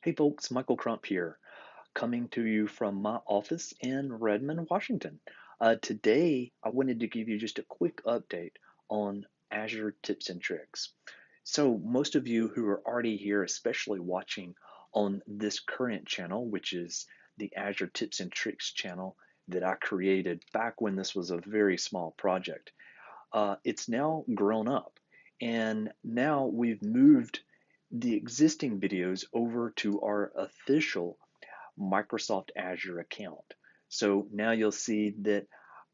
Hey folks, Michael Crump here, coming to you from my office in Redmond, Washington. Today, I wanted to give you just a quick update on Azure tips and tricks. So, most of you who are already here, especially watching on this current channel, which is the Azure Tips and Tricks channel that I created back when this was a very small project, it's now grown up. And now we've moved the existing videos over to our official Microsoft Azure account. So now you'll see that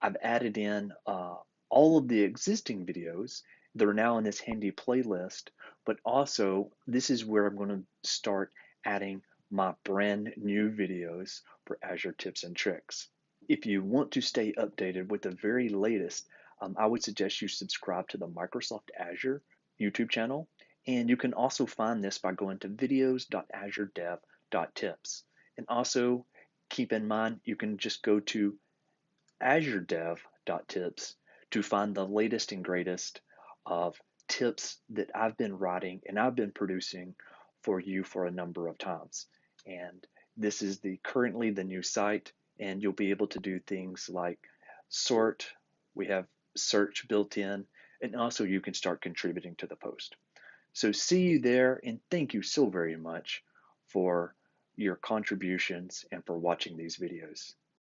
I've added in all of the existing videos that are now in this handy playlist, but also this is where I'm going to start adding my brand new videos for Azure tips and tricks. If you want to stay updated with the very latest, I would suggest you subscribe to the Microsoft Azure YouTube channel. And you can also find this by going to videos.azuredev.tips. And also keep in mind, you can just go to azuredev.tips to find the latest and greatest of tips that I've been writing and I've been producing for you for a number of times. And this is the currently the new site, and you'll be able to do things like sort. We have search built in, and also you can start contributing to the post. So see you there, and thank you so very much for your contributions and for watching these videos.